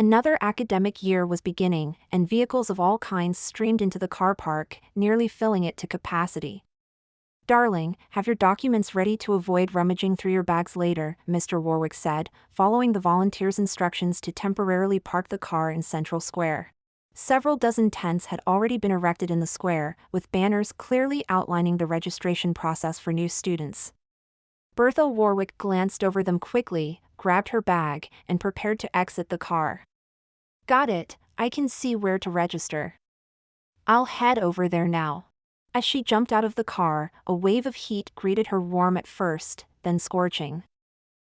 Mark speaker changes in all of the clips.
Speaker 1: Another academic year was beginning, and vehicles of all kinds streamed into the car park, nearly filling it to capacity. "Darling, have your documents ready to avoid rummaging through your bags later," Mr. Warwick said, following the volunteers' instructions to temporarily park the car in Central Square. Several dozen tents had already been erected in the square, with banners clearly outlining the registration process for new students. Bertha Warwick glanced over them quickly, grabbed her bag, and prepared to exit the car. "Got it, I can see where to register. I'll head over there now." As she jumped out of the car, a wave of heat greeted her, warm at first, then scorching.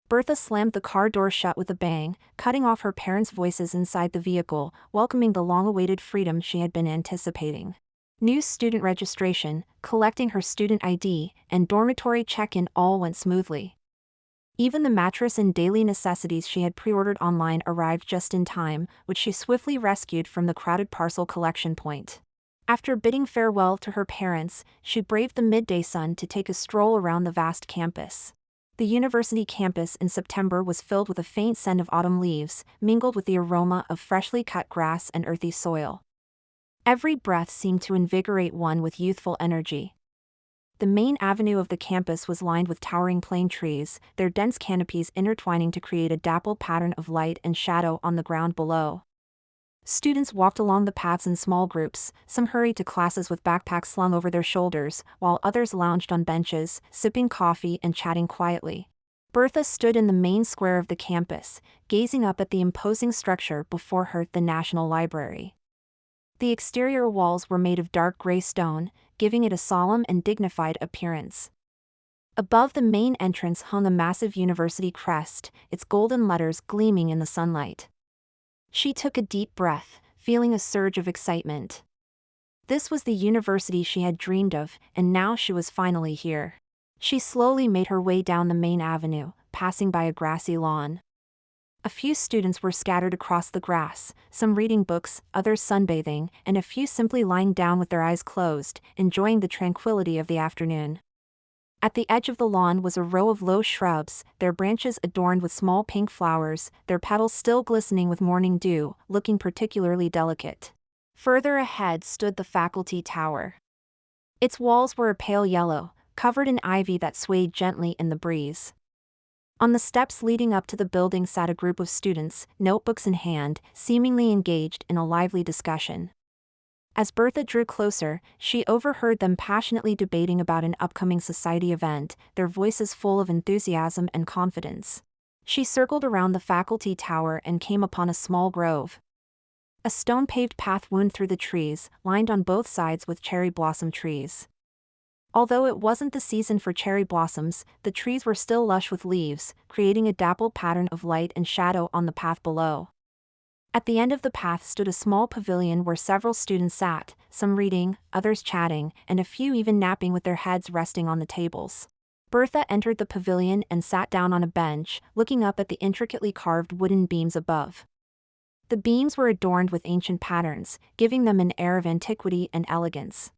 Speaker 1: Bertha slammed the car door shut with a bang, cutting off her parents' voices inside the vehicle, welcoming the long-awaited freedom she had been anticipating. New student registration, collecting her student ID, and dormitory check-in all went smoothly. Even the mattress and daily necessities she had pre-ordered online arrived just in time, which she swiftly rescued from the crowded parcel collection point. After bidding farewell to her parents, she braved the midday sun to take a stroll around the vast campus. The university campus in September was filled with a faint scent of autumn leaves, mingled with the aroma of freshly cut grass and earthy soil. Every breath seemed to invigorate one with youthful energy. The main avenue of the campus was lined with towering plane trees, their dense canopies intertwining to create a dappled pattern of light and shadow on the ground below. Students walked along the paths in small groups, some hurried to classes with backpacks slung over their shoulders, while others lounged on benches, sipping coffee and chatting quietly. Bertha stood in the main square of the campus, gazing up at the imposing structure before her, the National Library. The exterior walls were made of dark gray stone, giving it a solemn and dignified appearance. Above the main entrance hung a massive university crest, its golden letters gleaming in the sunlight. She took a deep breath, feeling a surge of excitement. This was the university she had dreamed of, and now she was finally here. She slowly made her way down the main avenue, passing by a grassy lawn. A few students were scattered across the grass, some reading books, others sunbathing, and a few simply lying down with their eyes closed, enjoying the tranquility of the afternoon. At the edge of the lawn was a row of low shrubs, their branches adorned with small pink flowers, their petals still glistening with morning dew, looking particularly delicate. Further ahead stood the faculty tower. Its walls were a pale yellow, covered in ivy that swayed gently in the breeze. On the steps leading up to the building sat a group of students, notebooks in hand, seemingly engaged in a lively discussion. As Bertha drew closer, she overheard them passionately debating about an upcoming society event, their voices full of enthusiasm and confidence. She circled around the faculty tower and came upon a small grove. A stone-paved path wound through the trees, lined on both sides with cherry blossom trees. Although it wasn't the season for cherry blossoms, the trees were still lush with leaves, creating a dappled pattern of light and shadow on the path below. At the end of the path stood a small pavilion where several students sat, some reading, others chatting, and a few even napping with their heads resting on the tables. Bertha entered the pavilion and sat down on a bench, looking up at the intricately carved wooden beams above. The beams were adorned with ancient patterns, giving them an air of antiquity and elegance.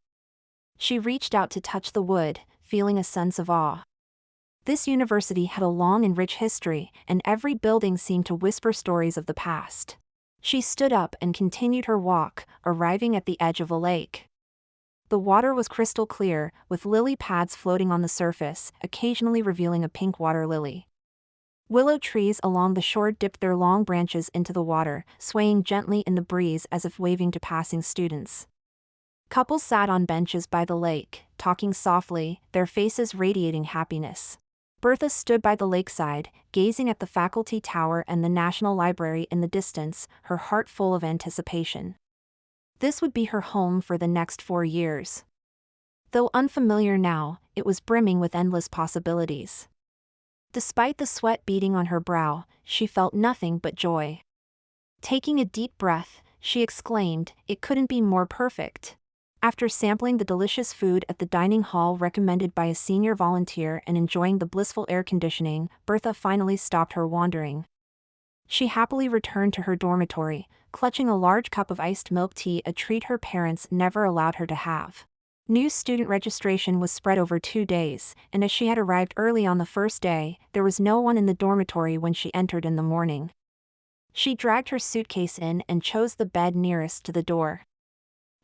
Speaker 1: She reached out to touch the wood, feeling a sense of awe. This university had a long and rich history, and every building seemed to whisper stories of the past. She stood up and continued her walk, arriving at the edge of a lake. The water was crystal clear, with lily pads floating on the surface, occasionally revealing a pink water lily. Willow trees along the shore dipped their long branches into the water, swaying gently in the breeze as if waving to passing students. Couples sat on benches by the lake, talking softly, their faces radiating happiness. Bertha stood by the lakeside, gazing at the faculty tower and the National Library in the distance, her heart full of anticipation. This would be her home for the next 4 years. Though unfamiliar now, it was brimming with endless possibilities. Despite the sweat beading on her brow, she felt nothing but joy. Taking a deep breath, she exclaimed, "It couldn't be more perfect." After sampling the delicious food at the dining hall recommended by a senior volunteer and enjoying the blissful air conditioning, Bertha finally stopped her wandering. She happily returned to her dormitory, clutching a large cup of iced milk tea, a treat her parents never allowed her to have. New student registration was spread over 2 days, and as she had arrived early on the first day, there was no one in the dormitory when she entered in the morning. She dragged her suitcase in and chose the bed nearest to the door.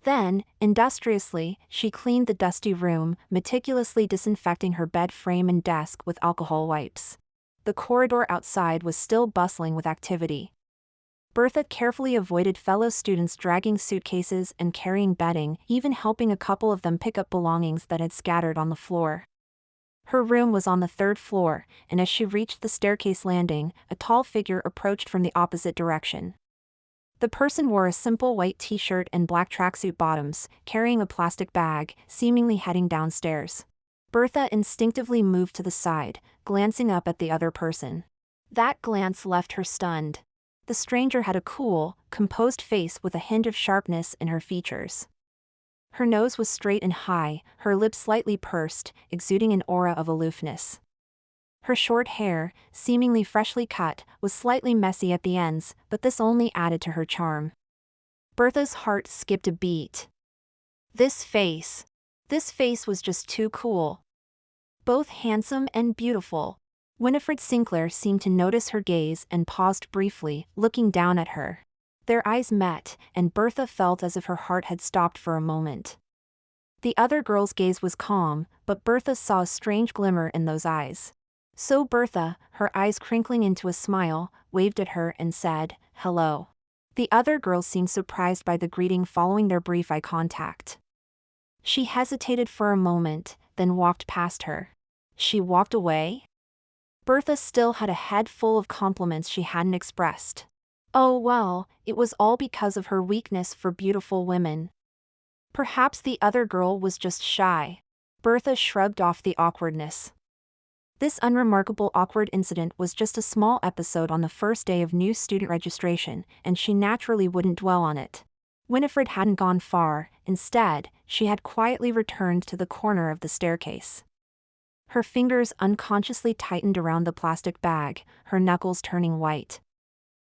Speaker 1: Then, industriously, she cleaned the dusty room, meticulously disinfecting her bed frame and desk with alcohol wipes. The corridor outside was still bustling with activity. Bertha carefully avoided fellow students dragging suitcases and carrying bedding, even helping a couple of them pick up belongings that had scattered on the floor. Her room was on the third floor, and as she reached the staircase landing, a tall figure approached from the opposite direction. The person wore a simple white t-shirt and black tracksuit bottoms, carrying a plastic bag, seemingly heading downstairs. Bertha instinctively moved to the side, glancing up at the other person. That glance left her stunned. The stranger had a cool, composed face with a hint of sharpness in her features. Her nose was straight and high, her lips slightly pursed, exuding an aura of aloofness. Her short hair, seemingly freshly cut, was slightly messy at the ends, but this only added to her charm. Bertha's heart skipped a beat. This face was just too cool. Both handsome and beautiful. Winifred Sinclair seemed to notice her gaze and paused briefly, looking down at her. Their eyes met, and Bertha felt as if her heart had stopped for a moment. The other girl's gaze was calm, but Bertha saw a strange glimmer in those eyes. So Bertha, her eyes crinkling into a smile, waved at her and said, "Hello." The other girls seemed surprised by the greeting following their brief eye contact. She hesitated for a moment, then walked past her. She walked away? Bertha still had a head full of compliments she hadn't expressed. Oh well, it was all because of her weakness for beautiful women. Perhaps the other girl was just shy. Bertha shrugged off the awkwardness. This unremarkable awkward incident was just a small episode on the first day of new student registration, and she naturally wouldn't dwell on it. Winifred hadn't gone far. Instead, she had quietly returned to the corner of the staircase. Her fingers unconsciously tightened around the plastic bag, her knuckles turning white.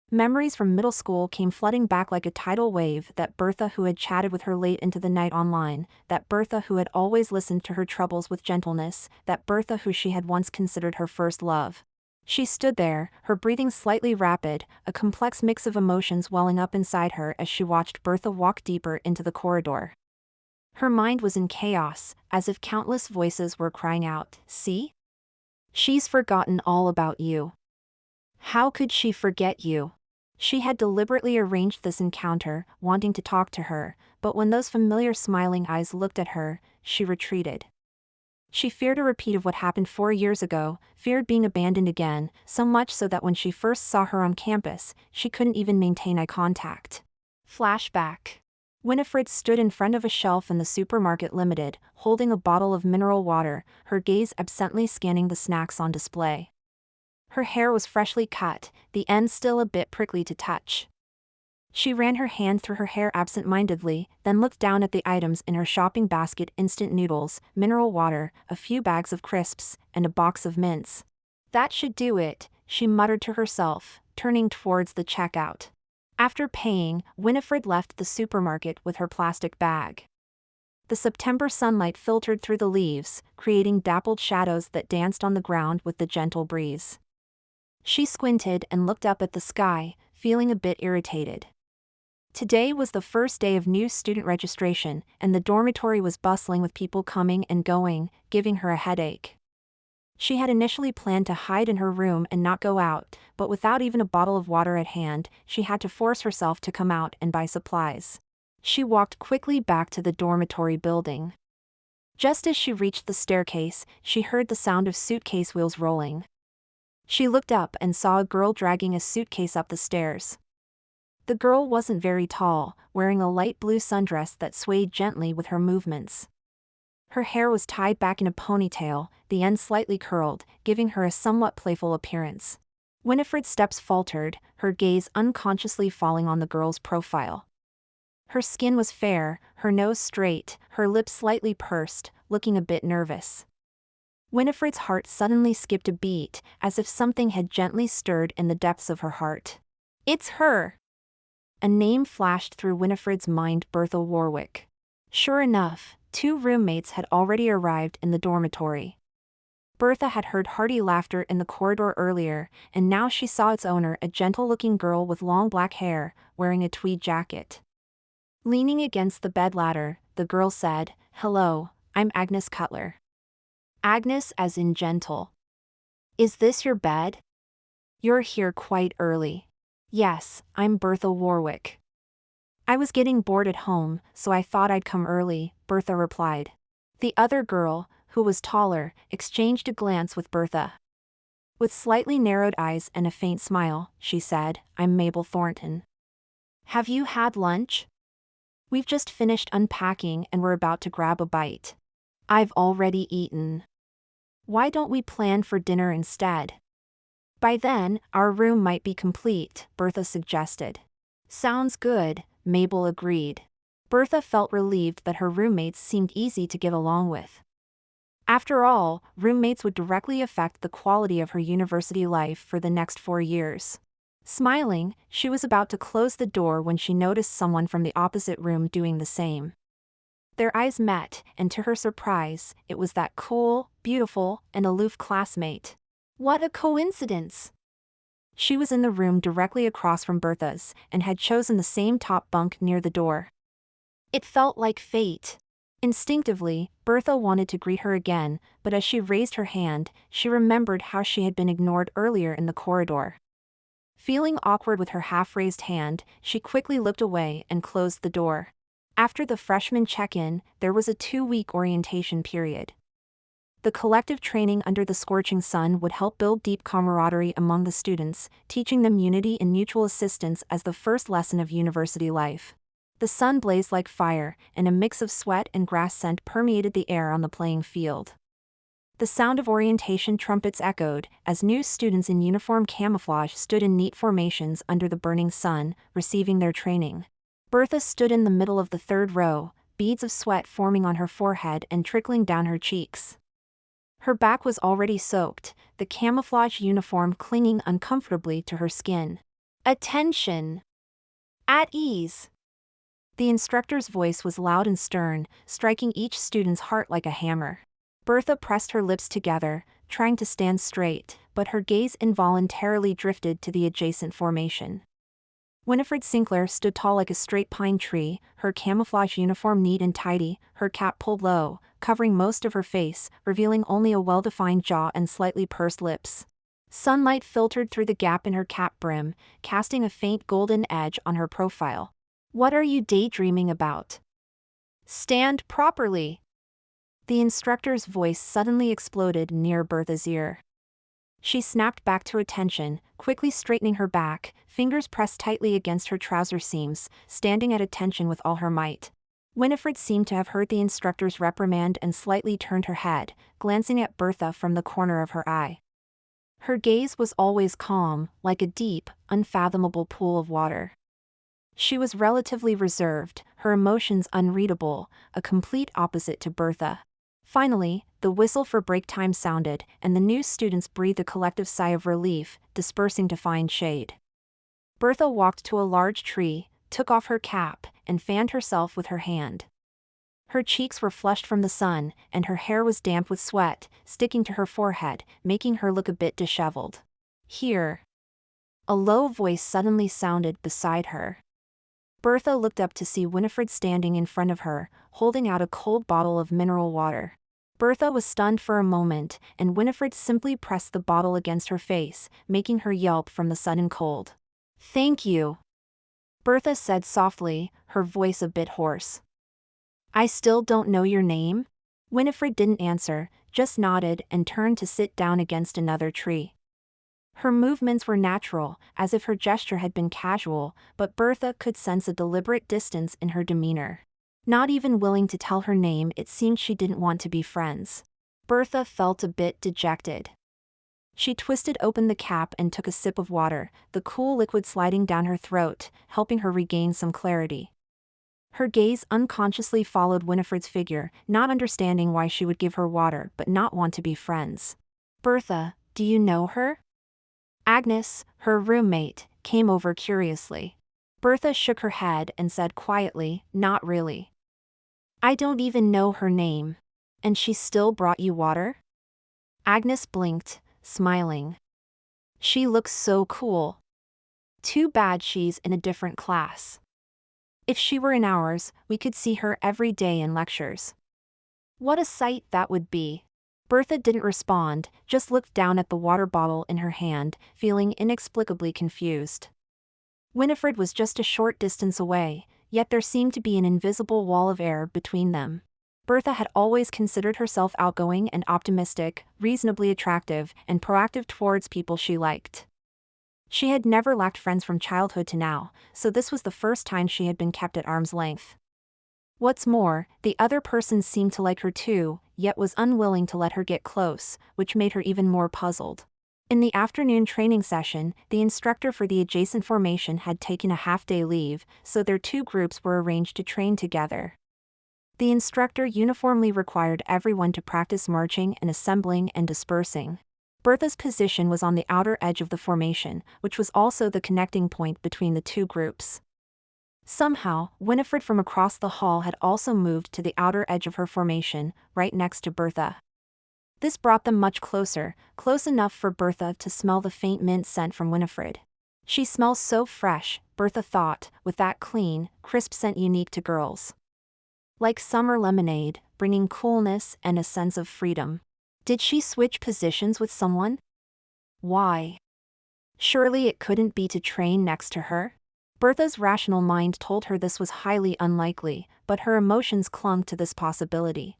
Speaker 1: Memories from middle school came flooding back like a tidal wave, that Bertha who had chatted with her late into the night online, that Bertha who had always listened to her troubles with gentleness, that Bertha who she had once considered her first love. She stood there, her breathing slightly rapid, a complex mix of emotions welling up inside her as she watched Bertha walk deeper into the corridor. Her mind was in chaos, as if countless voices were crying out, "See? She's forgotten all about you. How could she forget you?" She had deliberately arranged this encounter, wanting to talk to her, but when those familiar smiling eyes looked at her, she retreated. She feared a repeat of what happened 4 years ago, feared being abandoned again, so much so that when she first saw her on campus, she couldn't even maintain eye contact. Flashback. Winifred stood in front of a shelf in the supermarket limited, holding a bottle of mineral water, her gaze absently scanning the snacks on display. Her hair was freshly cut, the ends still a bit prickly to touch. She ran her hand through her hair absent-mindedly, then looked down at the items in her shopping basket: instant noodles, mineral water, a few bags of crisps, and a box of mints. That should do it, she muttered to herself, turning towards the checkout. After paying, Winifred left the supermarket with her plastic bag. The September sunlight filtered through the leaves, creating dappled shadows that danced on the ground with the gentle breeze. She squinted and looked up at the sky, feeling a bit irritated. Today was the first day of new student registration, and the dormitory was bustling with people coming and going, giving her a headache. She had initially planned to hide in her room and not go out, but without even a bottle of water at hand, she had to force herself to come out and buy supplies. She walked quickly back to the dormitory building. Just as she reached the staircase, she heard the sound of suitcase wheels rolling. She looked up and saw a girl dragging a suitcase up the stairs. The girl wasn't very tall, wearing a light blue sundress that swayed gently with her movements. Her hair was tied back in a ponytail, the ends slightly curled, giving her a somewhat playful appearance. Winifred's steps faltered, her gaze unconsciously falling on the girl's profile. Her skin was fair, her nose straight, her lips slightly pursed, looking a bit nervous. Winifred's heart suddenly skipped a beat, as if something had gently stirred in the depths of her heart. It's her! A name flashed through Winifred's mind: Bertha Warwick. Sure enough, 2 roommates had already arrived in the dormitory. Bertha had heard hearty laughter in the corridor earlier, and now she saw its owner, a gentle-looking girl with long black hair, wearing a tweed jacket. Leaning against the bed ladder, the girl said, "Hello, I'm Agnes Cutler." Agnes as in gentle. "Is this your bed? You're here quite early." "Yes, I'm Bertha Warwick." "I was getting bored at home, so I thought I'd come early," Bertha replied. The other girl, who was taller, exchanged a glance with Bertha. With slightly narrowed eyes and a faint smile, she said, "I'm Mabel Thornton." "Have you had lunch?" "We've just finished unpacking and we're about to grab a bite." "I've already eaten." "Why don't we plan for dinner instead?" "By then, our room might be complete," Bertha suggested. "Sounds good," Mabel agreed. Bertha felt relieved that her roommates seemed easy to get along with. After all, roommates would directly affect the quality of her university life for the next 4 years. Smiling, she was about to close the door when she noticed someone from the opposite room doing the same. Their eyes met, and to her surprise, it was that cool, beautiful, and aloof classmate. What a coincidence! She was in the room directly across from Bertha's, and had chosen the same top bunk near the door. It felt like fate. Instinctively, Bertha wanted to greet her again, but as she raised her hand, she remembered how she had been ignored earlier in the corridor. Feeling awkward with her half-raised hand, she quickly looked away and closed the door. After the freshman check-in, there was a 2-week orientation period. The collective training under the scorching sun would help build deep camaraderie among the students, teaching them unity and mutual assistance as the first lesson of university life. The sun blazed like fire, and a mix of sweat and grass scent permeated the air on the playing field. The sound of orientation trumpets echoed, as new students in uniform camouflage stood in neat formations under the burning sun, receiving their training. Bertha stood in the middle of the third row, beads of sweat forming on her forehead and trickling down her cheeks. Her back was already soaked, the camouflage uniform clinging uncomfortably to her skin. "Attention! At ease!" The instructor's voice was loud and stern, striking each student's heart like a hammer. Bertha pressed her lips together, trying to stand straight, but her gaze involuntarily drifted to the adjacent formation. Winifred Sinclair stood tall like a straight pine tree, her camouflage uniform neat and tidy, her cap pulled low, covering most of her face, revealing only a well-defined jaw and slightly pursed lips. Sunlight filtered through the gap in her cap brim, casting a faint golden edge on her profile. "What are you daydreaming about?" "Stand properly!" The instructor's voice suddenly exploded near Bertha's ear. She snapped back to attention, quickly straightening her back, fingers pressed tightly against her trouser seams, standing at attention with all her might. Winifred seemed to have heard the instructor's reprimand and slightly turned her head, glancing at Bertha from the corner of her eye. Her gaze was always calm, like a deep, unfathomable pool of water. She was relatively reserved, her emotions unreadable, a complete opposite to Bertha. Finally, the whistle for break time sounded, and the new students breathed a collective sigh of relief, dispersing to find shade. Bertha walked to a large tree, took off her cap, and fanned herself with her hand. Her cheeks were flushed from the sun, and her hair was damp with sweat, sticking to her forehead, making her look a bit disheveled. "Here." A low voice suddenly sounded beside her. Bertha looked up to see Winifred standing in front of her, holding out a cold bottle of mineral water. Bertha was stunned for a moment, and Winifred simply pressed the bottle against her face, making her yelp from the sudden cold. "Thank you," Bertha said softly, her voice a bit hoarse. "I still don't know your name?" Winifred didn't answer, just nodded and turned to sit down against another tree. Her movements were natural, as if her gesture had been casual, but Bertha could sense a deliberate distance in her demeanor. Not even willing to tell her name, it seemed she didn't want to be friends. Bertha felt a bit dejected. She twisted open the cap and took a sip of water, the cool liquid sliding down her throat, helping her regain some clarity. Her gaze unconsciously followed Winifred's figure, not understanding why she would give her water but not want to be friends. "Bertha, do you know her?" Agnes, her roommate, came over curiously. Bertha shook her head and said quietly, "Not really." "I don't even know her name. And she still brought you water?" Agnes blinked, smiling. She looks so cool. Too bad she's in a different class. If she were in ours, we could see her every day in lectures. What a sight that would be. Bertha didn't respond, just looked down at the water bottle in her hand, feeling inexplicably confused. Winifred was just a short distance away, yet there seemed to be an invisible wall of air between them. Bertha had always considered herself outgoing and optimistic, reasonably attractive, and proactive towards people she liked. She had never lacked friends from childhood to now, so this was the first time she had been kept at arm's length. What's more, the other person seemed to like her too, yet was unwilling to let her get close, which made her even more puzzled. In the afternoon training session, the instructor for the adjacent formation had taken a half-day leave, so their two groups were arranged to train together. The instructor uniformly required everyone to practice marching and assembling and dispersing. Bertha's position was on the outer edge of the formation, which was also the connecting point between the two groups. Somehow, Winifred from across the hall had also moved to the outer edge of her formation, right next to Bertha. This brought them much closer, close enough for Bertha to smell the faint mint scent from Winifred. She smells so fresh, Bertha thought, with that clean, crisp scent unique to girls. Like summer lemonade, bringing coolness and a sense of freedom. Did she switch positions with someone? Why? Surely it couldn't be to train next to her? Bertha's rational mind told her this was highly unlikely, but her emotions clung to this possibility.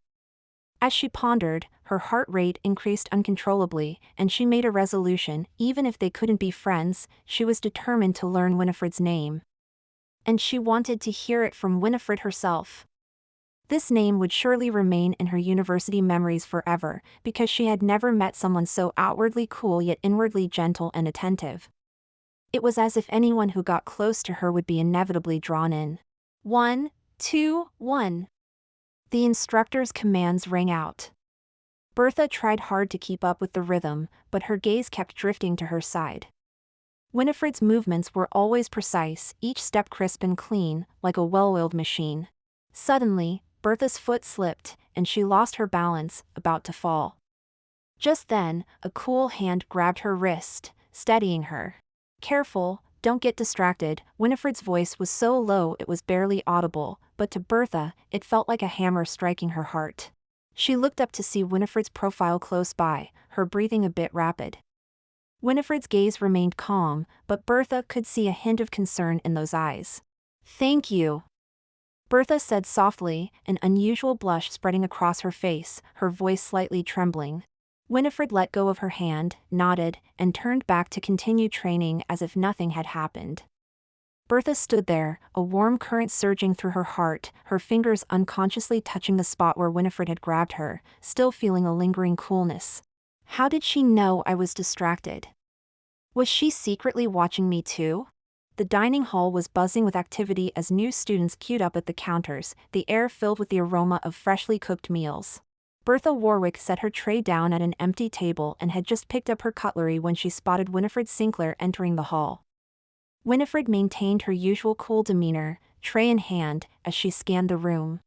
Speaker 1: As she pondered, her heart rate increased uncontrollably, and she made a resolution: even if they couldn't be friends, she was determined to learn Winifred's name. And she wanted to hear it from Winifred herself. This name would surely remain in her university memories forever, because she had never met someone so outwardly cool yet inwardly gentle and attentive. It was as if anyone who got close to her would be inevitably drawn in. 1, 2, 1. The instructor's commands rang out. Bertha tried hard to keep up with the rhythm, but her gaze kept drifting to her side. Winifred's movements were always precise, each step crisp and clean, like a well-oiled machine. Suddenly, Bertha's foot slipped, and she lost her balance, about to fall. Just then, a cool hand grabbed her wrist, steadying her. Careful, don't get distracted. Winifred's voice was so low it was barely audible, but to Bertha, it felt like a hammer striking her heart. She looked up to see Winifred's profile close by, her breathing a bit rapid. Winifred's gaze remained calm, but Bertha could see a hint of concern in those eyes. "Thank you," Bertha said softly, an unusual blush spreading across her face, her voice slightly trembling. Winifred let go of her hand, nodded, and turned back to continue training as if nothing had happened. Bertha stood there, a warm current surging through her heart, her fingers unconsciously touching the spot where Winifred had grabbed her, still feeling a lingering coolness. How did she know I was distracted? Was she secretly watching me too? The dining hall was buzzing with activity as new students queued up at the counters, the air filled with the aroma of freshly cooked meals. Bertha Warwick set her tray down at an empty table and had just picked up her cutlery when she spotted Winifred Sinclair entering the hall. Winifred maintained her usual cool demeanor, tray in hand, as she scanned the room.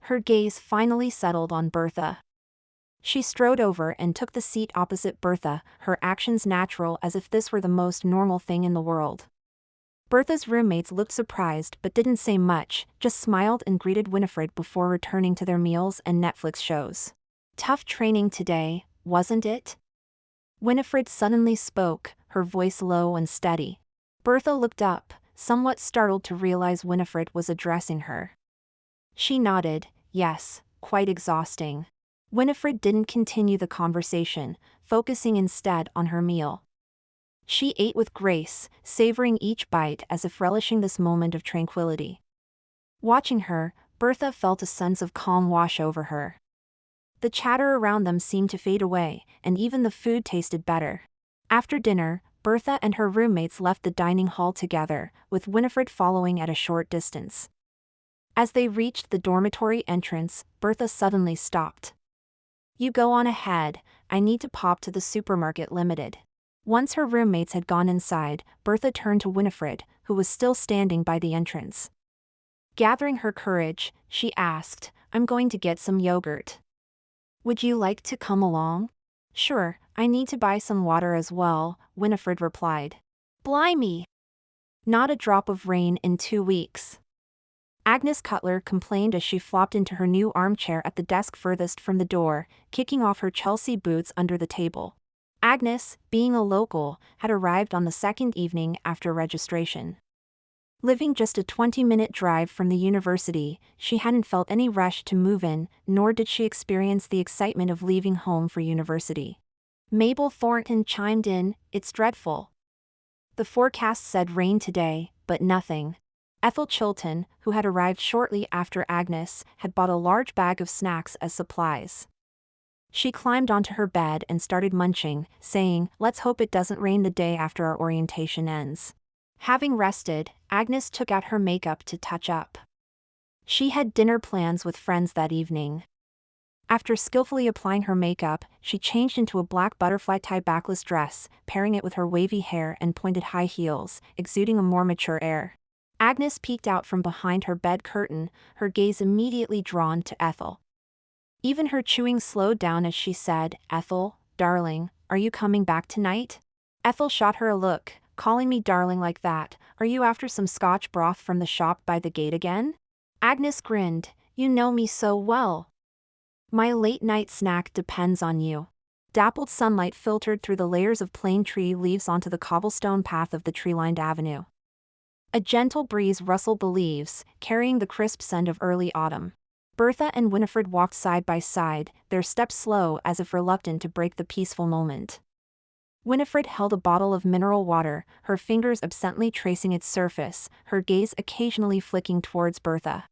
Speaker 1: Her gaze finally settled on Bertha. She strode over and took the seat opposite Bertha, her actions natural as if this were the most normal thing in the world. Bertha's roommates looked surprised but didn't say much, just smiled and greeted Winifred before returning to their meals and Netflix shows. Tough training today, wasn't it? Winifred suddenly spoke, her voice low and steady. Bertha looked up, somewhat startled to realize Winifred was addressing her. She nodded, yes, quite exhausting. Winifred didn't continue the conversation, focusing instead on her meal. She ate with grace, savoring each bite as if relishing this moment of tranquility. Watching her, Bertha felt a sense of calm wash over her. The chatter around them seemed to fade away, and even the food tasted better. After dinner, Bertha and her roommates left the dining hall together, with Winifred following at a short distance. As they reached the dormitory entrance, Bertha suddenly stopped. "You go on ahead, I need to pop to the supermarket limited." Once her roommates had gone inside, Bertha turned to Winifred, who was still standing by the entrance. Gathering her courage, she asked, "I'm going to get some yogurt. Would you like to come along?" Sure, I need to buy some water as well, Winifred replied. Blimey! Not a drop of rain in 2 weeks. Agnes Cutler complained as she flopped into her new armchair at the desk furthest from the door, kicking off her Chelsea boots under the table. Agnes, being a local, had arrived on the second evening after registration. Living just a 20-minute drive from the university, she hadn't felt any rush to move in, nor did she experience the excitement of leaving home for university. Mabel Thornton chimed in, "It's dreadful. The forecast said rain today, but nothing." Ethel Chilton, who had arrived shortly after Agnes, had bought a large bag of snacks as supplies. She climbed onto her bed and started munching, saying, "Let's hope it doesn't rain the day after our orientation ends." Having rested, Agnes took out her makeup to touch up. She had dinner plans with friends that evening. After skillfully applying her makeup, she changed into a black butterfly tie backless dress, pairing it with her wavy hair and pointed high heels, exuding a more mature air. Agnes peeked out from behind her bed curtain, her gaze immediately drawn to Ethel. Even her chewing slowed down as she said, "Ethel, darling, are you coming back tonight?" Ethel shot her a look. "Calling me darling like that, are you after some Scotch broth from the shop by the gate again?" Agnes grinned, "You know me so well. My late-night snack depends on you." Dappled sunlight filtered through the layers of plane tree leaves onto the cobblestone path of the tree-lined avenue. A gentle breeze rustled the leaves, carrying the crisp scent of early autumn. Bertha and Winifred walked side by side, their steps slow as if reluctant to break the peaceful moment. Winifred held a bottle of mineral water, her fingers absently tracing its surface, her gaze occasionally flicking towards Bertha.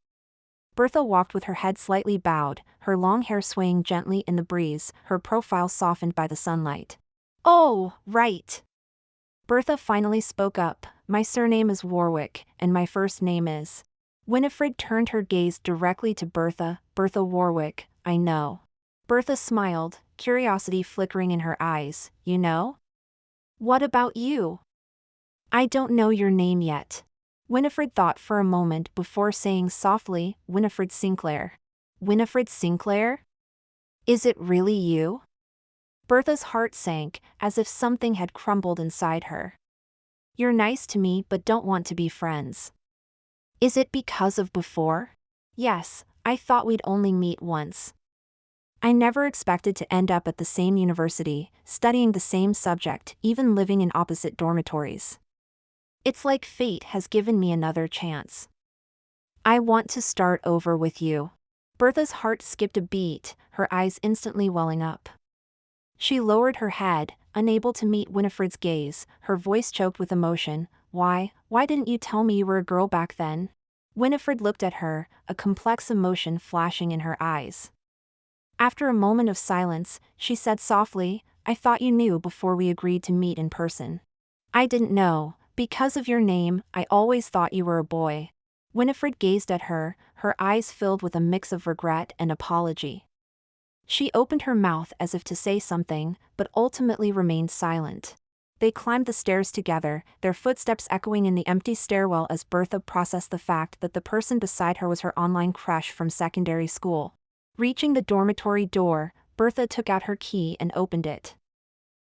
Speaker 1: Bertha walked with her head slightly bowed, her long hair swaying gently in the breeze, her profile softened by the sunlight. "Oh, right." Bertha finally spoke up, "My surname is Warwick, and my first name is..." Winifred turned her gaze directly to Bertha. "Bertha Warwick, I know." Bertha smiled, curiosity flickering in her eyes. "You know? What about you?" "I don't know your name yet." Winifred thought for a moment before saying softly, "Winifred Sinclair." "Winifred Sinclair? Is it really you?" Bertha's heart sank, as if something had crumbled inside her. "You're nice to me but don't want to be friends." "Is it because of before?" "Yes, I thought we'd only meet once. I never expected to end up at the same university, studying the same subject, even living in opposite dormitories. It's like fate has given me another chance. I want to start over with you." Bertha's heart skipped a beat, her eyes instantly welling up. She lowered her head, unable to meet Winifred's gaze, her voice choked with emotion. Why didn't you tell me you were a girl back then?" Winifred looked at her, a complex emotion flashing in her eyes. After a moment of silence, she said softly, "I thought you knew before we agreed to meet in person." "I didn't know. Because of your name, I always thought you were a boy." Winifred gazed at her, her eyes filled with a mix of regret and apology. She opened her mouth as if to say something, but ultimately remained silent. They climbed the stairs together, their footsteps echoing in the empty stairwell as Bertha processed the fact that the person beside her was her online crush from secondary school. Reaching the dormitory door, Bertha took out her key and opened it.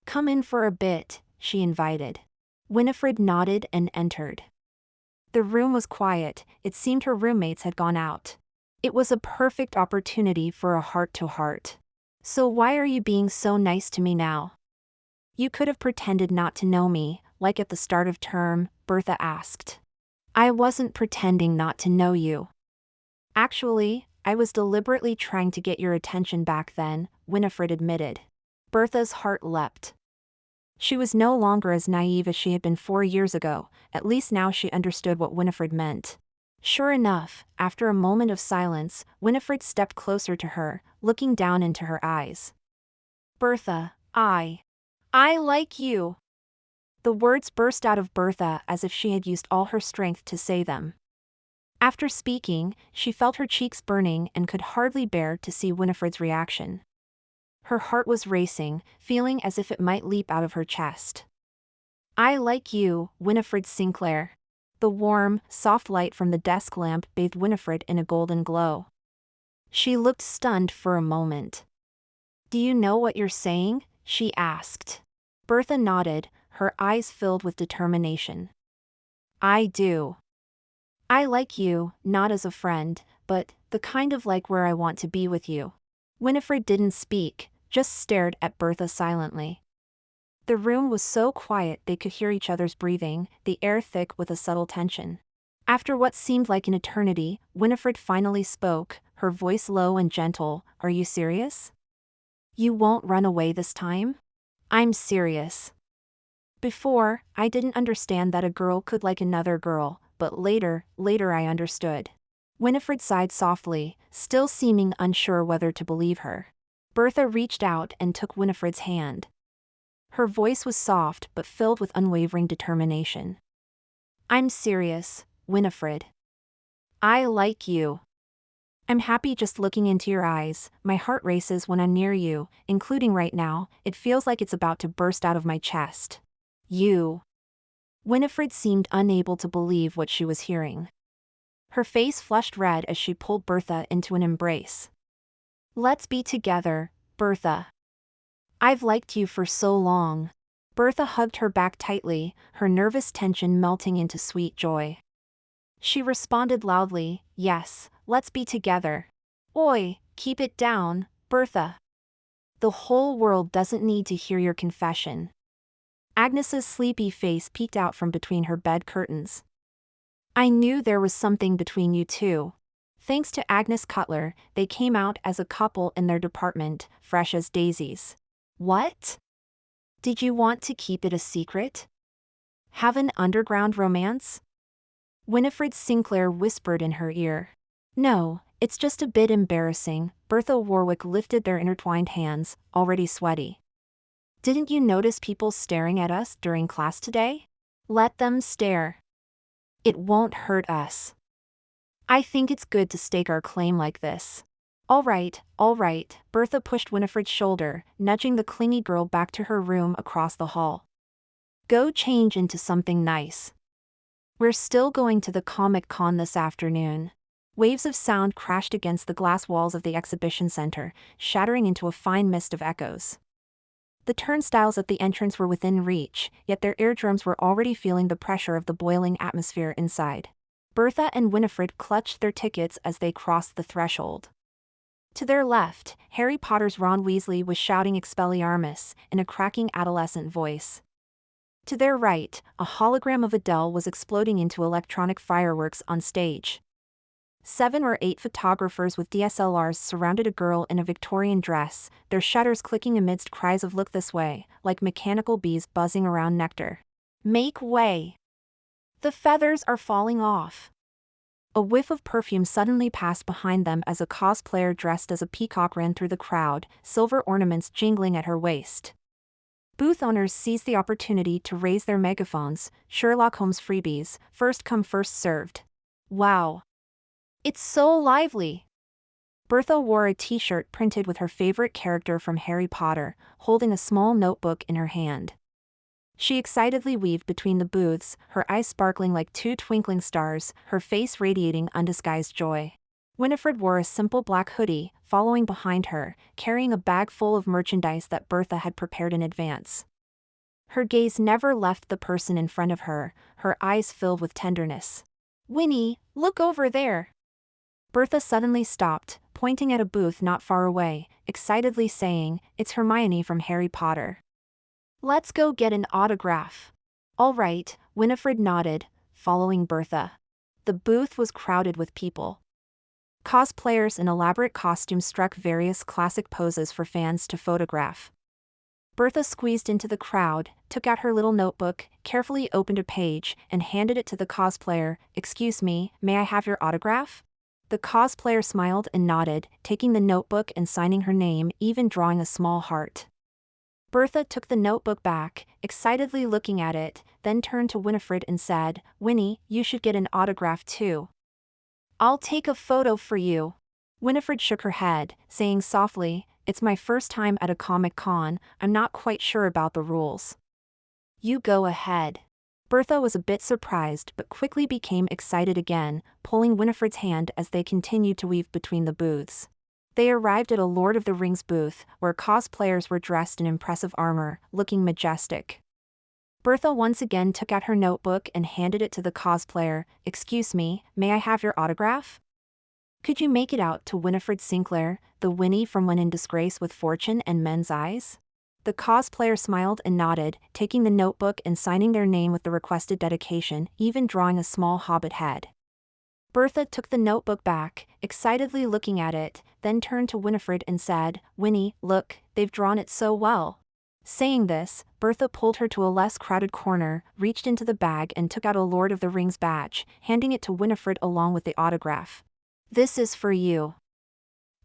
Speaker 1: "Come in for a bit," she invited. Winifred nodded and entered. The room was quiet, it seemed her roommates had gone out. It was a perfect opportunity for a heart-to-heart. "So why are you being so nice to me now? You could have pretended not to know me, like at the start of term," Bertha asked. "I wasn't pretending not to know you. Actually, I was deliberately trying to get your attention back then," Winifred admitted. Bertha's heart leapt. She was no longer as naive as she had been 4 years ago, at least now she understood what Winifred meant. Sure enough, after a moment of silence, Winifred stepped closer to her, looking down into her eyes. "Bertha, I like you." The words burst out of Bertha as if she had used all her strength to say them. After speaking, she felt her cheeks burning and could hardly bear to see Winifred's reaction. Her heart was racing, feeling as if it might leap out of her chest. "I like you, Winifred Sinclair." The warm, soft light from the desk lamp bathed Winifred in a golden glow. She looked stunned for a moment. "Do you know what you're saying?" she asked. Bertha nodded, her eyes filled with determination. I do. I like you, not as a friend, but the kind of like where I want to be with you. Winifred didn't speak, just stared at Bertha silently. The room was so quiet they could hear each other's breathing, the air thick with a subtle tension. After what seemed like an eternity, Winifred finally spoke, her voice low and gentle. Are you serious? You won't run away this time? I'm serious. Before, I didn't understand that a girl could like another girl, but later I understood. Winifred sighed softly, still seeming unsure whether to believe her. Bertha reached out and took Winifred's hand. Her voice was soft but filled with unwavering determination. I'm serious, Winifred. I like you. I'm happy just looking into your eyes, my heart races when I'm near you, including right now, it feels like it's about to burst out of my chest. You. Winifred seemed unable to believe what she was hearing. Her face flushed red as she pulled Bertha into an embrace. Let's be together, Bertha. I've liked you for so long. Bertha hugged her back tightly, her nervous tension melting into sweet joy. She responded loudly, yes, let's be together. Oi, keep it down, Bertha. The whole world doesn't need to hear your confession. Agnes's sleepy face peeked out from between her bed curtains. I knew there was something between you two. Thanks to Agnes Cutler, they came out as a couple in their department, fresh as daisies. What? Did you want to keep it a secret? Have an underground romance? Winifred Sinclair whispered in her ear. No, it's just a bit embarrassing. Bertha Warwick lifted their intertwined hands, already sweaty. Didn't you notice people staring at us during class today? Let them stare. It won't hurt us. I think it's good to stake our claim like this. All right, Bertha pushed Winifred's shoulder, nudging the clingy girl back to her room across the hall. Go change into something nice. We're still going to the Comic-Con this afternoon. Waves of sound crashed against the glass walls of the exhibition center, shattering into a fine mist of echoes. The turnstiles at the entrance were within reach, yet their eardrums were already feeling the pressure of the boiling atmosphere inside. Bertha and Winifred clutched their tickets as they crossed the threshold. To their left, Harry Potter's Ron Weasley was shouting Expelliarmus in a cracking adolescent voice. To their right, a hologram of Adele was exploding into electronic fireworks on stage. 7 or 8 photographers with DSLRs surrounded a girl in a Victorian dress, their shutters clicking amidst cries of "Look this way," like mechanical bees buzzing around nectar. Make way! The feathers are falling off. A whiff of perfume suddenly passed behind them as a cosplayer dressed as a peacock ran through the crowd, silver ornaments jingling at her waist. Booth owners seized the opportunity to raise their megaphones, Sherlock Holmes freebies, first come first served. Wow! It's so lively! Bertha wore a t-shirt printed with her favorite character from Harry Potter, holding a small notebook in her hand. She excitedly weaved between the booths, her eyes sparkling like 2 twinkling stars, her face radiating undisguised joy. Winifred wore a simple black hoodie, following behind her, carrying a bag full of merchandise that Bertha had prepared in advance. Her gaze never left the person in front of her, her eyes filled with tenderness. Winnie, look over there! Bertha suddenly stopped, pointing at a booth not far away, excitedly saying, It's Hermione from Harry Potter. Let's go get an autograph. All right, Winifred nodded, following Bertha. The booth was crowded with people. Cosplayers in elaborate costumes struck various classic poses for fans to photograph. Bertha squeezed into the crowd, took out her little notebook, carefully opened a page, and handed it to the cosplayer. Excuse me, may I have your autograph? The cosplayer smiled and nodded, taking the notebook and signing her name, even drawing a small heart. Bertha took the notebook back, excitedly looking at it, then turned to Winifred and said, Winnie, you should get an autograph too. I'll take a photo for you. Winifred shook her head, saying softly, It's my first time at a Comic-Con, I'm not quite sure about the rules. You go ahead. Bertha was a bit surprised but quickly became excited again, pulling Winifred's hand as they continued to weave between the booths. They arrived at a Lord of the Rings booth, where cosplayers were dressed in impressive armor, looking majestic. Bertha once again took out her notebook and handed it to the cosplayer. "Excuse me, may I have your autograph?" "Could you make it out to Winifred Sinclair, the Winnie from When in Disgrace with Fortune and Men's Eyes?" The cosplayer smiled and nodded, taking the notebook and signing their name with the requested dedication, even drawing a small hobbit head. Bertha took the notebook back, excitedly looking at it, then turned to Winifred and said, "Winnie, look, they've drawn it so well." Saying this, Bertha pulled her to a less crowded corner, reached into the bag and took out a Lord of the Rings badge, handing it to Winifred along with the autograph. "This is for you.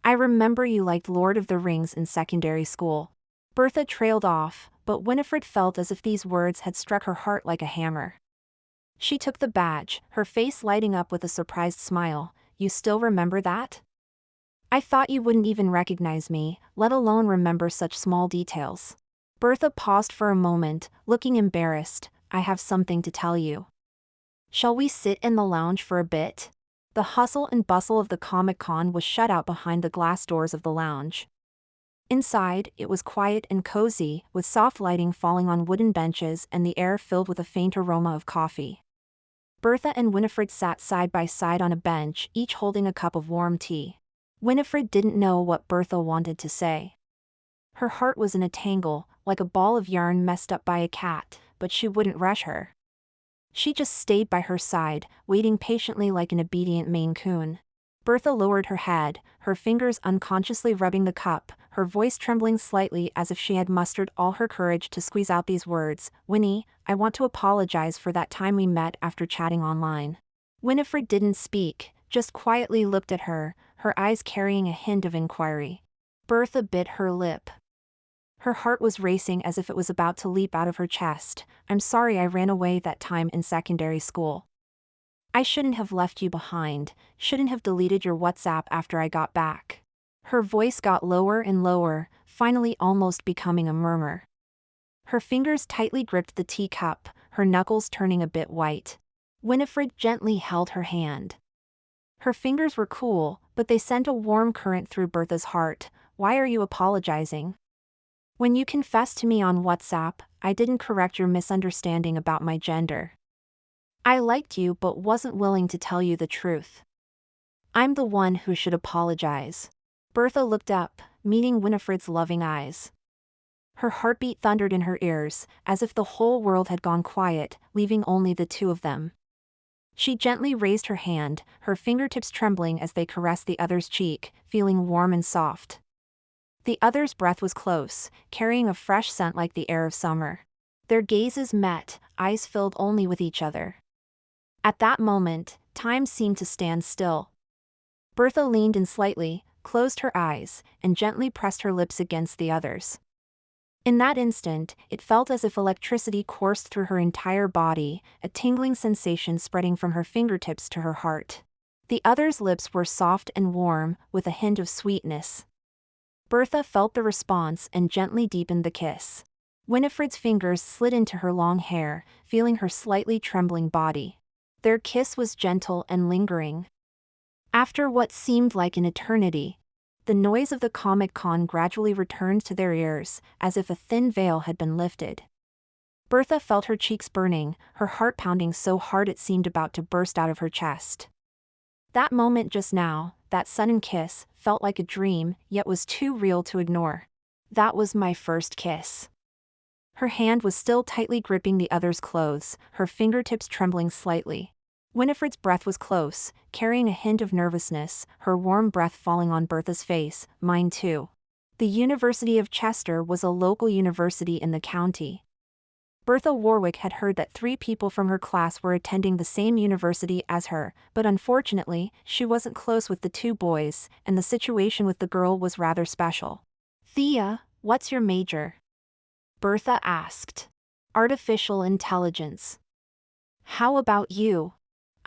Speaker 1: I remember you liked Lord of the Rings in secondary school." Bertha trailed off, but Winifred felt as if these words had struck her heart like a hammer. She took the badge, her face lighting up with a surprised smile. "You still remember that? I thought you wouldn't even recognize me, let alone remember such small details." Bertha paused for a moment, looking embarrassed. "I have something to tell you. Shall we sit in the lounge for a bit?" The hustle and bustle of the Comic-Con was shut out behind the glass doors of the lounge. Inside, it was quiet and cozy, with soft lighting falling on wooden benches and the air filled with a faint aroma of coffee. Bertha and Winifred sat side by side on a bench, each holding a cup of warm tea. Winifred didn't know what Bertha wanted to say. Her heart was in a tangle, like a ball of yarn messed up by a cat, but she wouldn't rush her. She just stayed by her side, waiting patiently like an obedient Maine Coon. Bertha lowered her head, her fingers unconsciously rubbing the cup, her voice trembling slightly as if she had mustered all her courage to squeeze out these words. "Winnie, I want to apologize for that time we met after chatting online." Winifred didn't speak, just quietly looked at her, her eyes carrying a hint of inquiry. Bertha bit her lip. Her heart was racing as if it was about to leap out of her chest. "I'm sorry I ran away that time in secondary school. I shouldn't have left you behind, shouldn't have deleted your WhatsApp after I got back." Her voice got lower and lower, finally almost becoming a murmur. Her fingers tightly gripped the teacup, her knuckles turning a bit white. Winifred gently held her hand. Her fingers were cool, but they sent a warm current through Bertha's heart. "Why are you apologizing? When you confessed to me on WhatsApp, I didn't correct your misunderstanding about my gender. I liked you but wasn't willing to tell you the truth. I'm the one who should apologize." Bertha looked up, meeting Winifred's loving eyes. Her heartbeat thundered in her ears, as if the whole world had gone quiet, leaving only the two of them. She gently raised her hand, her fingertips trembling as they caressed the other's cheek, feeling warm and soft. The other's breath was close, carrying a fresh scent like the air of summer. Their gazes met, eyes filled only with each other. At that moment, time seemed to stand still. Bertha leaned in slightly, closed her eyes, and gently pressed her lips against the other's. In that instant, it felt as if electricity coursed through her entire body, a tingling sensation spreading from her fingertips to her heart. The other's lips were soft and warm, with a hint of sweetness. Bertha felt the response and gently deepened the kiss. Winifred's fingers slid into her long hair, feeling her slightly trembling body. Their kiss was gentle and lingering. After what seemed like an eternity, the noise of the Comic-Con gradually returned to their ears, as if a thin veil had been lifted. Bertha felt her cheeks burning, her heart pounding so hard it seemed about to burst out of her chest. That moment just now, that sudden kiss, felt like a dream, yet was too real to ignore. "That was my first kiss." Her hand was still tightly gripping the other's clothes, her fingertips trembling slightly. Winifred's breath was close, carrying a hint of nervousness, her warm breath falling on Bertha's face. "Mine too." The University of Chester was a local university in the county. Bertha Warwick had heard that 3 people from her class were attending the same university as her, but unfortunately, she wasn't close with the 2 boys, and the situation with the girl was rather special. "Thea, what's your major?" Bertha asked. "Artificial intelligence." "How about you?"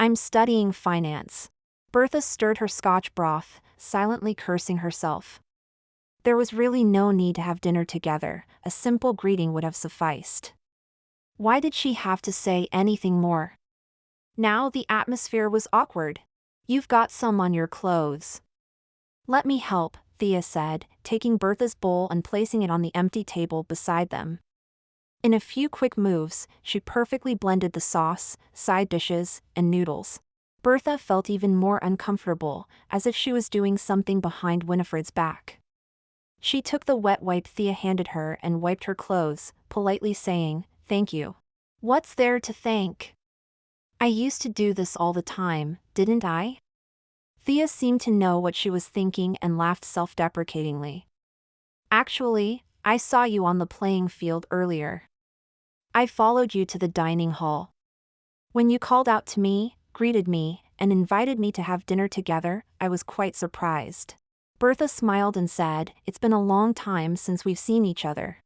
Speaker 1: "I'm studying finance." Bertha stirred her Scotch broth, silently cursing herself. There was really no need to have dinner together, a simple greeting would have sufficed. Why did she have to say anything more? Now the atmosphere was awkward. "You've got some on your clothes." "Let me help," Thea said, taking Bertha's bowl and placing it on the empty table beside them. In a few quick moves, she perfectly blended the sauce, side dishes, and noodles. Bertha felt even more uncomfortable, as if she was doing something behind Winifred's back. She took the wet wipe Thea handed her and wiped her clothes, politely saying, "Thank you." "What's there to thank? I used to do this all the time, didn't I?" Thea seemed to know what she was thinking and laughed self-deprecatingly. "Actually, I saw you on the playing field earlier. I followed you to the dining hall. When you called out to me, greeted me, and invited me to have dinner together, I was quite surprised." Bertha smiled and said, "It's been a long time since we've seen each other."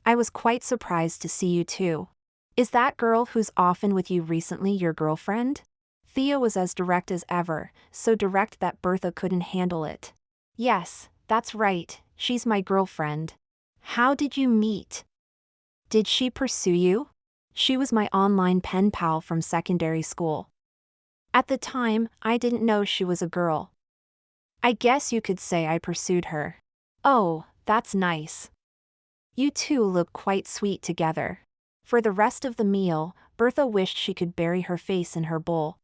Speaker 1: "I was quite surprised to see you too. Is that girl who's often with you recently your girlfriend?" Thea was as direct as ever, so direct that Bertha couldn't handle it. "Yes, that's right, she's my girlfriend." "How did you meet? Did she pursue you?" "She was my online pen pal from secondary school. At the time, I didn't know she was a girl. I guess you could say I pursued her." "Oh, that's nice. You two look quite sweet together." For the rest of the meal, Bertha wished she could bury her face in her bowl.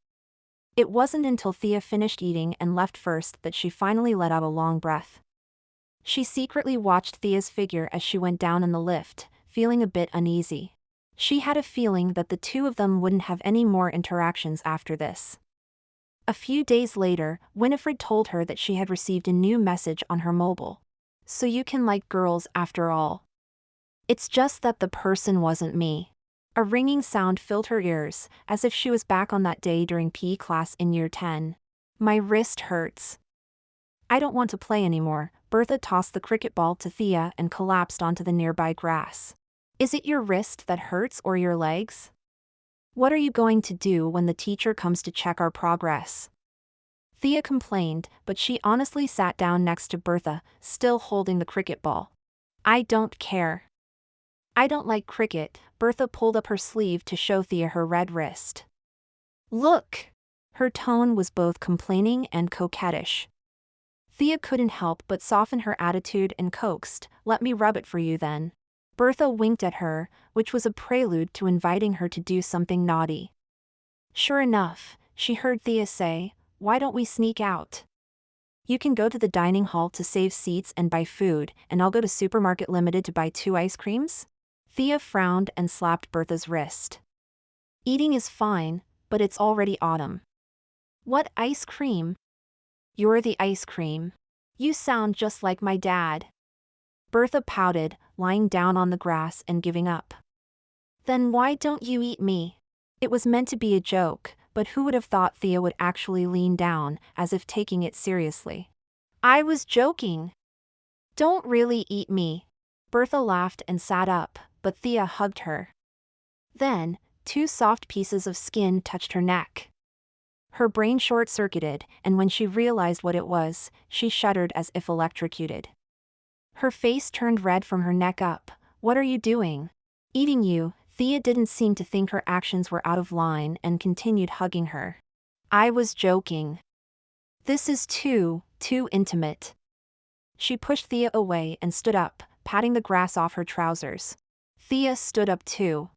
Speaker 1: It wasn't until Thea finished eating and left first that she finally let out a long breath. She secretly watched Thea's figure as she went down in the lift, feeling a bit uneasy. She had a feeling that the two of them wouldn't have any more interactions after this. A few days later, Winifred told her that she had received a new message on her mobile. "So you can like girls after all. It's just that the person wasn't me." A ringing sound filled her ears, as if she was back on that day during PE class in year 10. "My wrist hurts. I don't want to play anymore." Bertha tossed the cricket ball to Thea and collapsed onto the nearby grass. "Is it your wrist that hurts or your legs? What are you going to do when the teacher comes to check our progress?" Thea complained, but she honestly sat down next to Bertha, still holding the cricket ball. "I don't care. I don't like cricket." Bertha pulled up her sleeve to show Thea her red wrist. "Look!" Her tone was both complaining and coquettish. Thea couldn't help but soften her attitude and coaxed, "Let me rub it for you then." Bertha winked at her, which was a prelude to inviting her to do something naughty. Sure enough, she heard Thea say, "Why don't we sneak out? You can go to the dining hall to save seats and buy food, and I'll go to Supermarket Limited to buy 2 ice creams?" Thea frowned and slapped Bertha's wrist. "Eating is fine, but it's already autumn." "What ice cream?" "You're the ice cream. You sound just like my dad." Bertha pouted, lying down on the grass and giving up. "Then why don't you eat me?" It was meant to be a joke, but who would have thought Thea would actually lean down, as if taking it seriously. "I was joking. Don't really eat me." Bertha laughed and sat up, but Thea hugged her. Then, 2 soft pieces of skin touched her neck. Her brain short-circuited, and when she realized what it was, she shuddered as if electrocuted. Her face turned red from her neck up. "What are you doing?" "Eating you." Thea didn't seem to think her actions were out of line and continued hugging her. "I was joking. This is too intimate." She pushed Thea away and stood up, patting the grass off her trousers. Thea stood up too.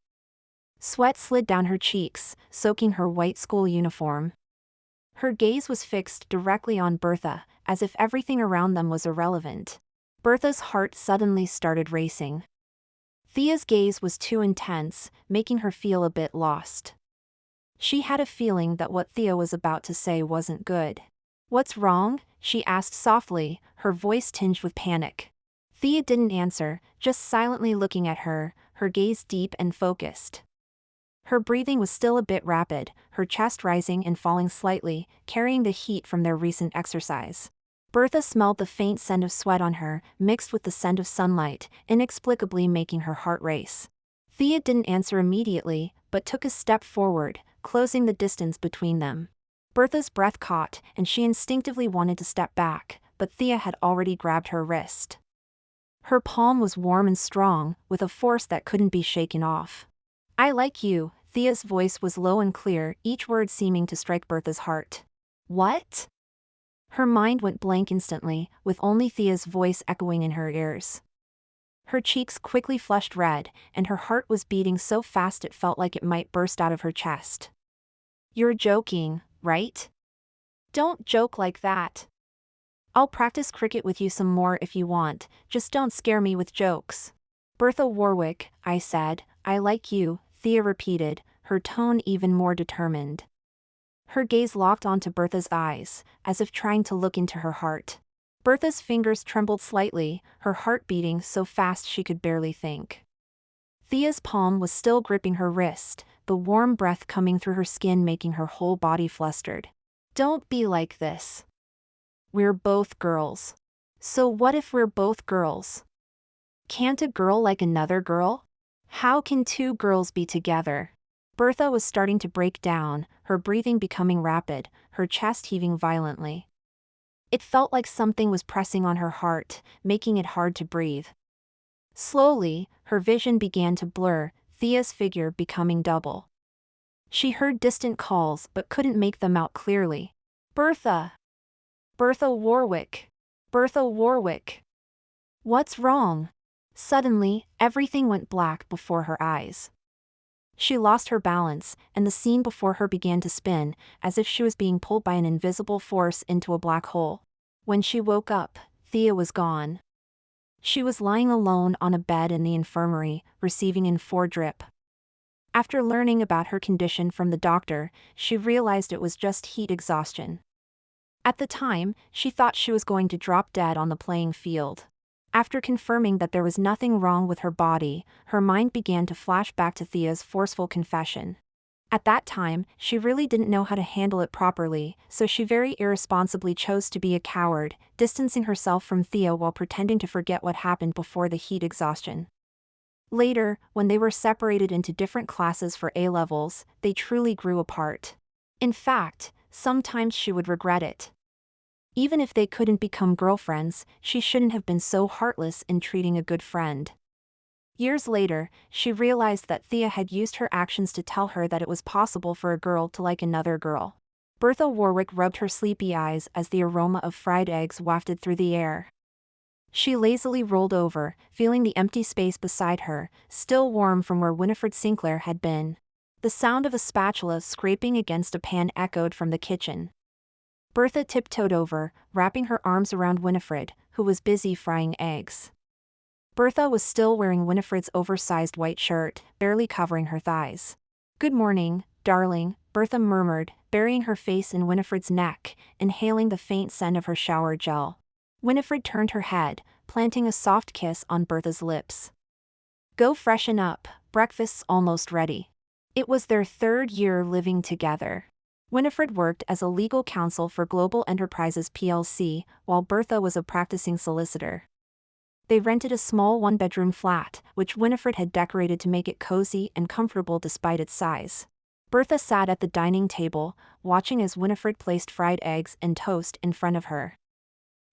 Speaker 1: Sweat slid down her cheeks, soaking her white school uniform. Her gaze was fixed directly on Bertha, as if everything around them was irrelevant. Bertha's heart suddenly started racing. Thea's gaze was too intense, making her feel a bit lost. She had a feeling that what Thea was about to say wasn't good. "What's wrong?" she asked softly, her voice tinged with panic. Thea didn't answer, just silently looking at her, her gaze deep and focused. Her breathing was still a bit rapid, her chest rising and falling slightly, carrying the heat from their recent exercise. Bertha smelled the faint scent of sweat on her, mixed with the scent of sunlight, inexplicably making her heart race. Thea didn't answer immediately, but took a step forward, closing the distance between them. Bertha's breath caught, and she instinctively wanted to step back, but Thea had already grabbed her wrist. Her palm was warm and strong, with a force that couldn't be shaken off. "I like you." Thea's voice was low and clear, each word seeming to strike Bertha's heart. "What?" Her mind went blank instantly, with only Thea's voice echoing in her ears. Her cheeks quickly flushed red, and her heart was beating so fast it felt like it might burst out of her chest. "You're joking, right? Don't joke like that. I'll practice cricket with you some more if you want, just don't scare me with jokes." "Bertha Warwick," I said. "I like you," Thea repeated, her tone even more determined. Her gaze locked onto Bertha's eyes, as if trying to look into her heart. Bertha's fingers trembled slightly, her heart beating so fast she could barely think. Thea's palm was still gripping her wrist, the warm breath coming through her skin making her whole body flustered. "Don't be like this. We're both girls." "So what if we're both girls? Can't a girl like another girl? How can two girls be together?" Bertha was starting to break down, her breathing becoming rapid, her chest heaving violently. It felt like something was pressing on her heart, making it hard to breathe. Slowly, her vision began to blur, Thea's figure becoming double. She heard distant calls but couldn't make them out clearly. "Bertha! Bertha Warwick! Bertha Warwick! What's wrong?" Suddenly, everything went black before her eyes. She lost her balance, and the scene before her began to spin, as if she was being pulled by an invisible force into a black hole. When she woke up, Thea was gone. She was lying alone on a bed in the infirmary, receiving in-4 drip. After learning about her condition from the doctor, she realized it was just heat exhaustion. At the time, she thought she was going to drop dead on the playing field. After confirming that there was nothing wrong with her body, her mind began to flash back to Thea's forceful confession. At that time, she really didn't know how to handle it properly, so she very irresponsibly chose to be a coward, distancing herself from Thea while pretending to forget what happened before the heat exhaustion. Later, when they were separated into different classes for A-levels, they truly grew apart. In fact, sometimes she would regret it. Even if they couldn't become girlfriends, she shouldn't have been so heartless in treating a good friend. Years later, she realized that Thea had used her actions to tell her that it was possible for a girl to like another girl. Bertha Warwick rubbed her sleepy eyes as the aroma of fried eggs wafted through the air. She lazily rolled over, feeling the empty space beside her, still warm from where Winifred Sinclair had been. The sound of a spatula scraping against a pan echoed from the kitchen. Bertha tiptoed over, wrapping her arms around Winifred, who was busy frying eggs. Bertha was still wearing Winifred's oversized white shirt, barely covering her thighs. "Good morning, darling," Bertha murmured, burying her face in Winifred's neck, inhaling the faint scent of her shower gel. Winifred turned her head, planting a soft kiss on Bertha's lips. "Go freshen up, breakfast's almost ready." It was their 3rd year living together. Winifred worked as a legal counsel for Global Enterprises plc, while Bertha was a practicing solicitor. They rented a small 1-bedroom flat, which Winifred had decorated to make it cozy and comfortable despite its size. Bertha sat at the dining table, watching as Winifred placed fried eggs and toast in front of her.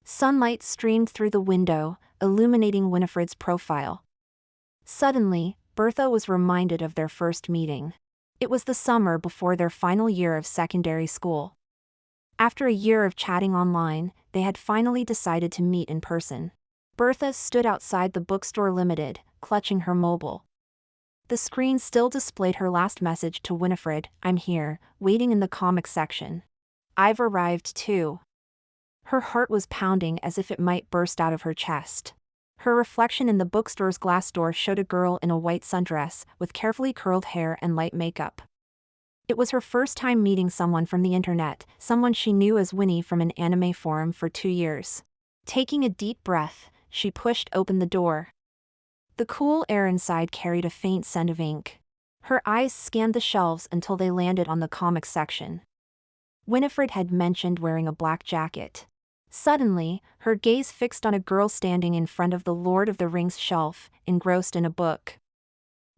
Speaker 1: Sunlight streamed through the window, illuminating Winifred's profile. Suddenly, Bertha was reminded of their first meeting. It was the summer before their final year of secondary school. After a year of chatting online, they had finally decided to meet in person. Bertha stood outside the Bookstore Limited, clutching her mobile. The screen still displayed her last message to Winifred, "I'm here, waiting in the comics section. I've arrived too." Her heart was pounding as if it might burst out of her chest. Her reflection in the bookstore's glass door showed a girl in a white sundress, with carefully curled hair and light makeup. It was her first time meeting someone from the internet, someone she knew as Winnie from an anime forum for 2 years. Taking a deep breath, she pushed open the door. The cool air inside carried a faint scent of ink. Her eyes scanned the shelves until they landed on the comics section. Winifred had mentioned wearing a black jacket. Suddenly, her gaze fixed on a girl standing in front of the Lord of the Rings shelf, engrossed in a book.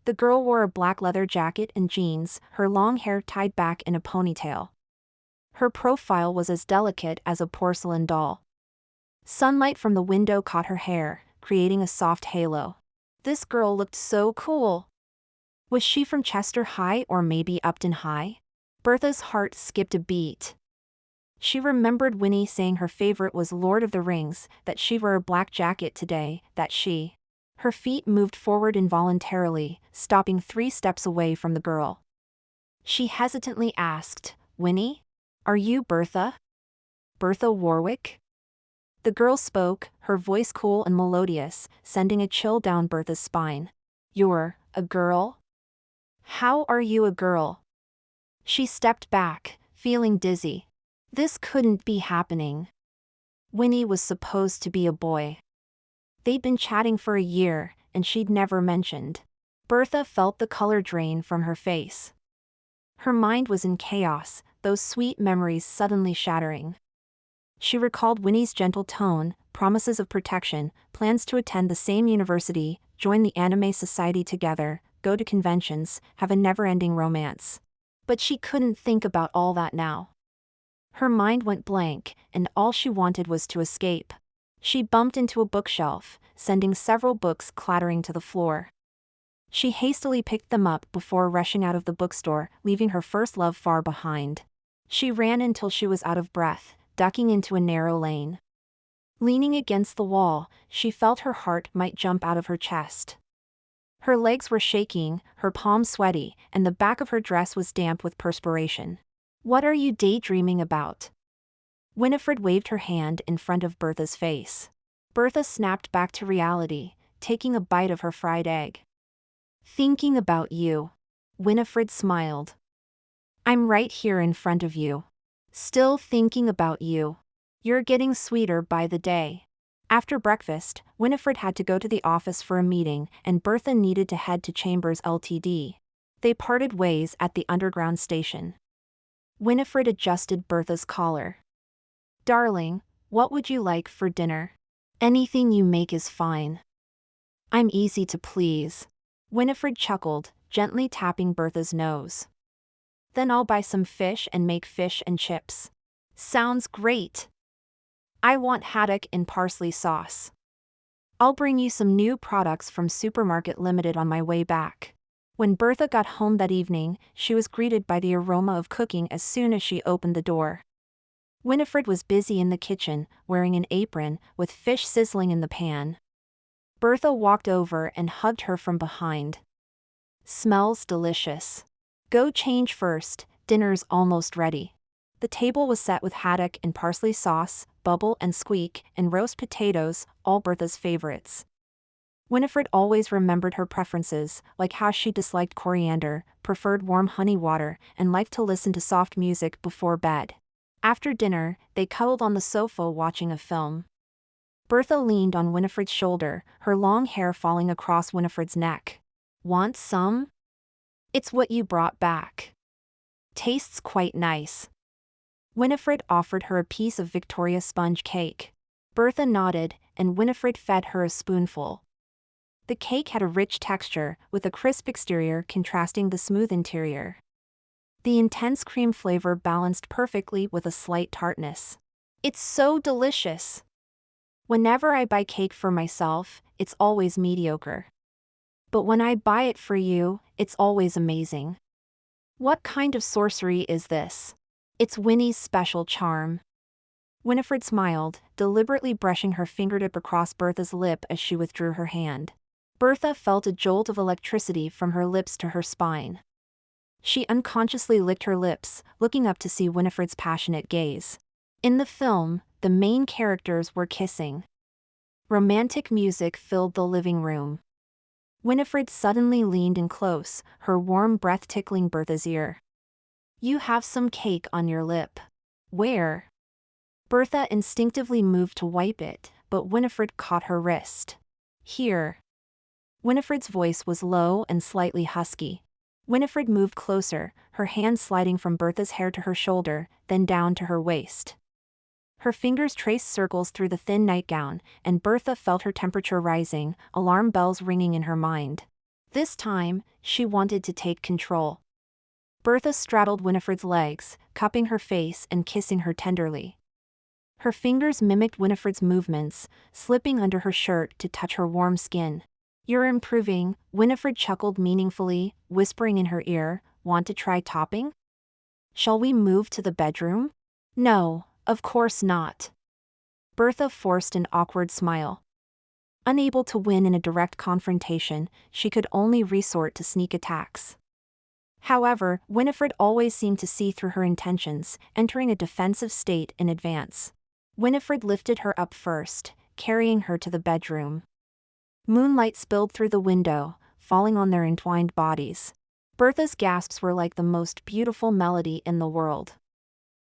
Speaker 1: The girl wore a black leather jacket and jeans, her long hair tied back in a ponytail. Her profile was as delicate as a porcelain doll. Sunlight from the window caught her hair, creating a soft halo. This girl looked so cool. Was she from Chester High or maybe Upton High? Bertha's heart skipped a beat. She remembered Winnie saying her favorite was Lord of the Rings, that she'd wear a black jacket today, that she. Her feet moved forward involuntarily, stopping 3 steps away from the girl. She hesitantly asked, "Winnie? Are you Bertha? Bertha Warwick?" The girl spoke, her voice cool and melodious, sending a chill down Bertha's spine. "You're a girl? How are you a girl?" She stepped back, feeling dizzy. This couldn't be happening. Winnie was supposed to be a boy. They'd been chatting for a year, and she'd never mentioned. Bertha felt the color drain from her face. Her mind was in chaos, those sweet memories suddenly shattering. She recalled Winnie's gentle tone, promises of protection, plans to attend the same university, join the anime society together, go to conventions, have a never-ending romance. But she couldn't think about all that now. Her mind went blank, and all she wanted was to escape. She bumped into a bookshelf, sending several books clattering to the floor. She hastily picked them up before rushing out of the bookstore, leaving her first love far behind. She ran until she was out of breath, ducking into a narrow lane. Leaning against the wall, she felt her heart might jump out of her chest. Her legs were shaking, her palms sweaty, and the back of her dress was damp with perspiration. "What are you daydreaming about?" Winifred waved her hand in front of Bertha's face. Bertha snapped back to reality, taking a bite of her fried egg. "Thinking about you." Winifred smiled. "I'm right here in front of you. Still thinking about you. You're getting sweeter by the day." After breakfast, Winifred had to go to the office for a meeting, and Bertha needed to head to Chambers Ltd. They parted ways at the underground station. Winifred adjusted Bertha's collar. "Darling, what would you like for dinner?" "Anything you make is fine." "I'm easy to please." Winifred chuckled, gently tapping Bertha's nose. "Then I'll buy some fish and make fish and chips." "Sounds great. I want haddock in parsley sauce." "I'll bring you some new products from Supermarket Limited on my way back." When Bertha got home that evening, she was greeted by the aroma of cooking as soon as she opened the door. Winifred was busy in the kitchen, wearing an apron, with fish sizzling in the pan. Bertha walked over and hugged her from behind. "Smells delicious. Go change first, dinner's almost ready." The table was set with haddock and parsley sauce, bubble and squeak, and roast potatoes, all Bertha's favorites. Winifred always remembered her preferences, like how she disliked coriander, preferred warm honey water, and liked to listen to soft music before bed. After dinner, they cuddled on the sofa watching a film. Bertha leaned on Winifred's shoulder, her long hair falling across Winifred's neck. "Want some? It's what you brought back. Tastes quite nice." Winifred offered her a piece of Victoria sponge cake. Bertha nodded, and Winifred fed her a spoonful. The cake had a rich texture, with a crisp exterior contrasting the smooth interior. The intense cream flavor balanced perfectly with a slight tartness. "It's so delicious. Whenever I buy cake for myself, it's always mediocre. But when I buy it for you, it's always amazing." "What kind of sorcery is this?" "It's Winnie's special charm." Winifred smiled, deliberately brushing her fingertip across Bertha's lip as she withdrew her hand. Bertha felt a jolt of electricity from her lips to her spine. She unconsciously licked her lips, looking up to see Winifred's passionate gaze. In the film, the main characters were kissing. Romantic music filled the living room. Winifred suddenly leaned in close, her warm breath tickling Bertha's ear. "You have some cake on your lip." "Where?" Bertha instinctively moved to wipe it, but Winifred caught her wrist. "Here." Winifred's voice was low and slightly husky. Winifred moved closer, her hand sliding from Bertha's hair to her shoulder, then down to her waist. Her fingers traced circles through the thin nightgown, and Bertha felt her temperature rising, alarm bells ringing in her mind. This time, she wanted to take control. Bertha straddled Winifred's legs, cupping her face and kissing her tenderly. Her fingers mimicked Winifred's movements, slipping under her shirt to touch her warm skin. "You're improving," Winifred chuckled meaningfully, whispering in her ear, "Want to try topping? Shall we move to the bedroom?" "No, Of course not. Bertha forced an awkward smile. Unable to win in a direct confrontation, she could only resort to sneak attacks. However, Winifred always seemed to see through her intentions, entering a defensive state in advance. Winifred lifted her up first, carrying her to the bedroom. Moonlight spilled through the window, falling on their entwined bodies. Bertha's gasps were like the most beautiful melody in the world.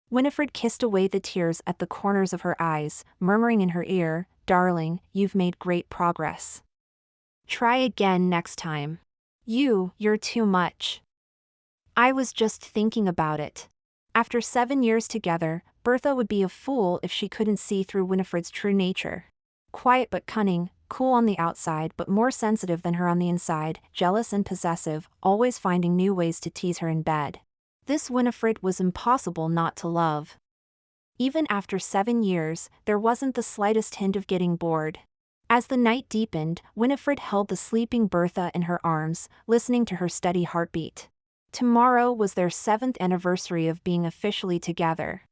Speaker 1: Winifred kissed away the tears at the corners of her eyes, murmuring in her ear, "Darling, you've made great progress. Try again next time. You're too much." I was just thinking about it. After 7 years together, Bertha would be a fool if she couldn't see through Winifred's true nature. Quiet but cunning, cool on the outside but more sensitive than her on the inside, jealous and possessive, always finding new ways to tease her in bed. This Winifred was impossible not to love. Even after 7 years, there wasn't the slightest hint of getting bored. As the night deepened, Winifred held the sleeping Bertha in her arms, listening to her steady heartbeat. Tomorrow was their 7th anniversary of being officially together.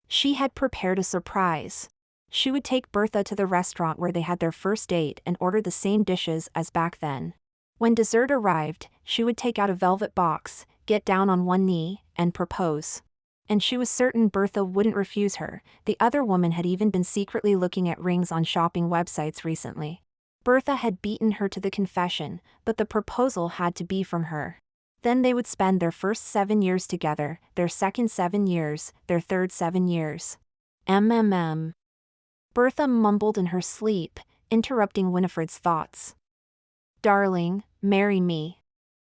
Speaker 1: She had prepared a surprise. She would take Bertha to the restaurant where they had their first date and order the same dishes as back then. When dessert arrived, she would take out a velvet box, get down on one knee, and propose. And she was certain Bertha wouldn't refuse her. The other woman had even been secretly looking at rings on shopping websites recently. Bertha had beaten her to the confession, but the proposal had to be from her. Then they would spend their first 7 years together, their second 7 years, their third 7 years. Bertha mumbled in her sleep, interrupting Winifred's thoughts. "Darling, marry me."